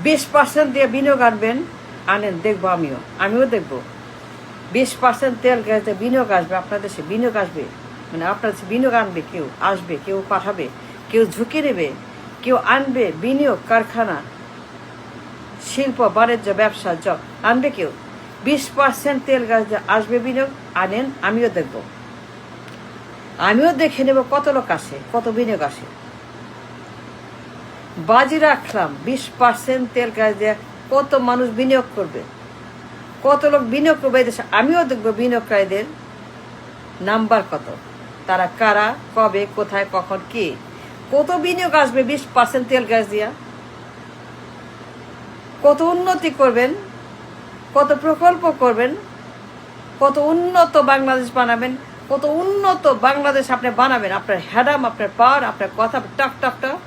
20% দিয়ে বিনিয়োগ আনবেন, আনেন, দেখবো আমিও দেখবো। 20% তেল গ্যাসে বিনিয়োগ আসবে, আপনার দেশে বিনিয়োগ আসবে, মানে আপনার দেশে বিনিয়োগ আনবে, কেউ আসবে, কেউ পাঠাবে, কেউ ঝুঁকি নেবে, কেউ আনবে বিনিয়োগ, কারখানা, শিল্প, বাণিজ্য, ব্যবসা, জব আনবে কেউ। 20% তেল গ্যাস আসবে বিনিয়োগ, আনেন, আমিও দেখবো, আমিও দেখে নেব কত লোক আসে, কত বিনিয়োগ আসে। বাজি রাখলাম 20% তেল গ্যাস দিয়ে কত মানুষ বিনিয়োগ করবে, কত লোক বিনিয়োগ করবে এই দেশে। আমিও দেখবো বিনিয়োগকারীদের নাম্বার কত, তারা কারা, কবে, কোথায়, কখন, কি, কত বিনিয়োগ আসবে 20% তেল গ্যাস দিয়া, কত উন্নতি করবেন, কত প্রকল্প করবেন, কত উন্নত বাংলাদেশ বানাবেন, কত উন্নত বাংলাদেশ আপনি বানাবেন। আপনার হ্যাডাম, আপনার পাওয়ার, আপনার কথা টাক টাক টাক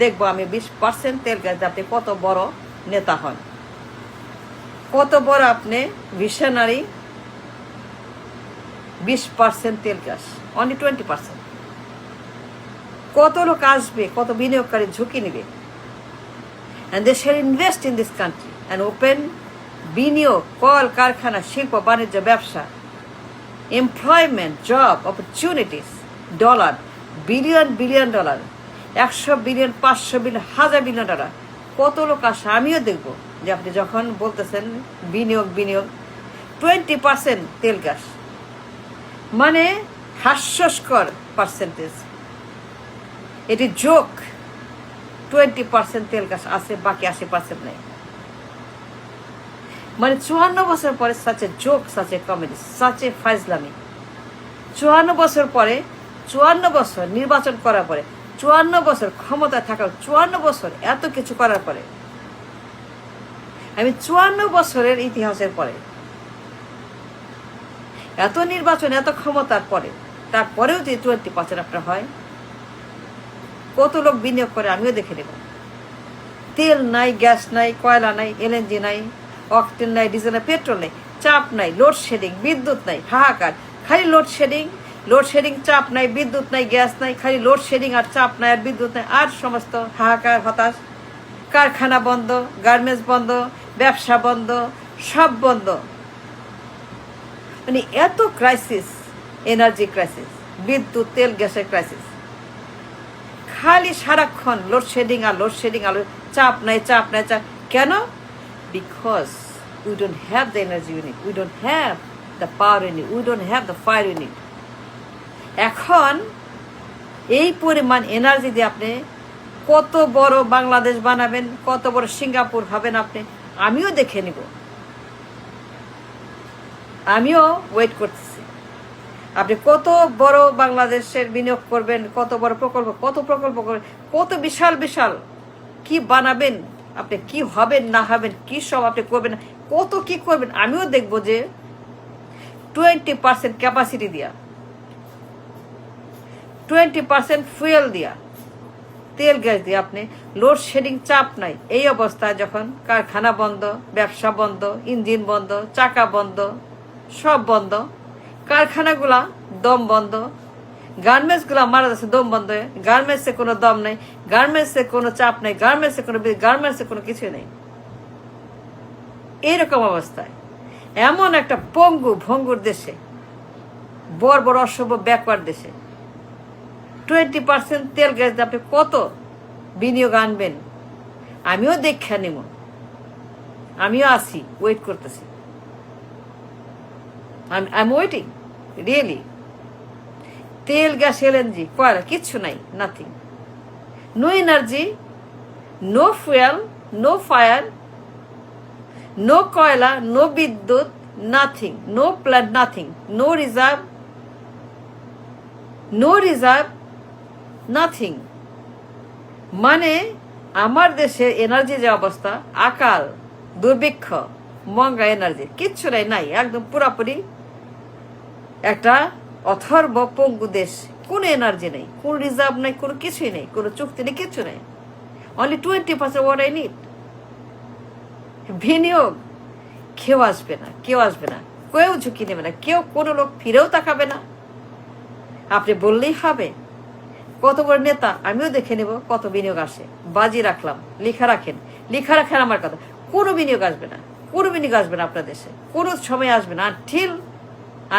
দেখবো আমি 20% তেল গ্যাস দিয়ে আপনি কত বড় নেতা হন, কত বড় আপনি ভিশনারি। 20% তেল গ্যাস, অনলি 20%। কত লোক আসবে, কত বিনিয়োগকারী ঝুঁকি নেবে, and they shall invest in this country and open বিনিয়োগ, কল কারখানা, শিল্প, বাণিজ্য, ব্যবসা, employment, job opportunities, dollar, billion dollar, 100 billion, 500 billion, 1000 billion dollar, কত লোক আসে। আমিও দেখবো যে আপনি যখন বলতেছেন বিনিয়োগ 20% তেল গ্যাস, মানে হাস্যস্কর পার্সেন্টেজ, এটি জোক। 20% তেল গ্যাস আছে, বাকি 80% নেই, মানে 54 বছর পরে সাচে জোক, সাচে কমেডি, সাচে ফাইজলামি। 54 বছর পরে, 54 বছর নির্বাচন করার পরে, 54 বছর ক্ষমতা থাকার, 54 বছর এত কিছু করার পরে, আমি 54 বছরের ইতিহাসের পরে, এত নির্বাচন, এত ক্ষমতার পরে, তারপরেও যে 20% আপনার হয়, কত লোক বিনিয়োগ করে আমিও দেখে নেব। তেল নাই, গ্যাস নাই, কয়লা নাই, এলএনজি নাই, অকটেন নাই, ডিজেল নাই, পেট্রোল নেই, চাপ নাই, লোডশেডিং, বিদ্যুৎ নাই, হাহাকার, খালি লোডশেডিং, চাপ নাই, বিদ্যুৎ নাই, গ্যাস নাই, খালি লোডশেডিং আর চাপ নাই আর বিদ্যুৎ নাই, আর সমস্ত হাহাকার, হতাশ, কারখানা বন্ধ, গার্মেন্টস বন্ধ, ব্যবসা বন্ধ, সব বন্ধ। মানে এত ক্রাইসিস, এনার্জি ক্রাইসিস, বিদ্যুৎ, তেল, গ্যাসের ক্রাইসিস, খালি সারাক্ষণ লোডশেডিং আর চাপ নাই। কেন? Because we don't have the energy unit, we don't have the power unit, we don't have the fire unit. এখন এই পরিমাণ এনার্জি দিয়ে আপনি কত বড় বাংলাদেশ বানাবেন, কত বড় সিঙ্গাপুর হবেন আপনি, আমিও দেখে নিব, আমিও ওয়েট করতেছি। আপনি কত বড় বাংলাদেশের বিনিয়োগ করবেন, কত বড় প্রকল্প করবেন, কত বিশাল কি বানাবেন আপনি, কি হবেন না হবেন, কি সব আপনি করবেন, কত কি করবেন, আমিও দেখবো যে 20% ক্যাপাসিটি দিয়া, 20% ফুয়েল দিয়া, তেল গ্যাস দিয়ে আপনি লোডশেডিং, চাপ নাই, এই অবস্থায় যখন কারখানা বন্ধ, ব্যবসা বন্ধ, ইঞ্জিন বন্ধ, চাকা বন্ধ, সব বন্ধ, কারখানাগুলা দম বন্ধ, গার্মেন্টসগুলা মারা যাচ্ছে দম বন্ধ হয়ে, গার্মেন্টসে কোনো দম নেই, গার্মেন্টসে কোনো চাপ নেই, গার্মেন্টসে কোনো কিছু নেই। এইরকম অবস্থায় এমন একটা ভঙ্গুর দেশে, বড় অসভ্য ব্যাকওয়ার্ড দেশে 20% তেল গ্যাস আপনি কত বিনিয়োগ আনবেন, আমিও দেখা নিব, আমিও আসি, ওয়েট করতেছি, I'm waiting, really. তেল, গ্যাস, এলএনজি, কয়লা, কিচ্ছু নাই, nothing, no energy, no fuel, no fire, no কয়লা, নো বিদ্যুৎ, nothing, no plant, nothing, no reserve, nothing. মানে আমার দেশের এনার্জি যে অবস্থা, আকাল, দুর্ভিক্ষ, মঙ্গা এনার্জি, কিচ্ছু নাই, একদম পুরাপুরি একটা অথর্ব পঙ্গু দেশ, কোনো এনার্জি নেই, কোনো রিজার্ভ নেই, কোনো কিছুই নেই, কোনো চুক্তি নেই, কিচ্ছু নেই। Only 20% what I need। বিনিয়োগ কেউ আসবে না, কেউ ঝুঁকি নেবে না, কেউ কোনো লোক ফিরেও তাকাবে না। আপনি বললেই হবে, কত বড় নেতা, আমিও দেখে নেব কত বিনিয়োগ আসে। বাজি রাখলাম, লিখা রাখেন লিখা রাখেন আমার কথা, কোনো বিনিয়োগ আসবে না, কোনো বিনিয়োগ আসবে না আপনার দেশে, কোনো সময় আসবে না,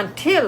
আনটিল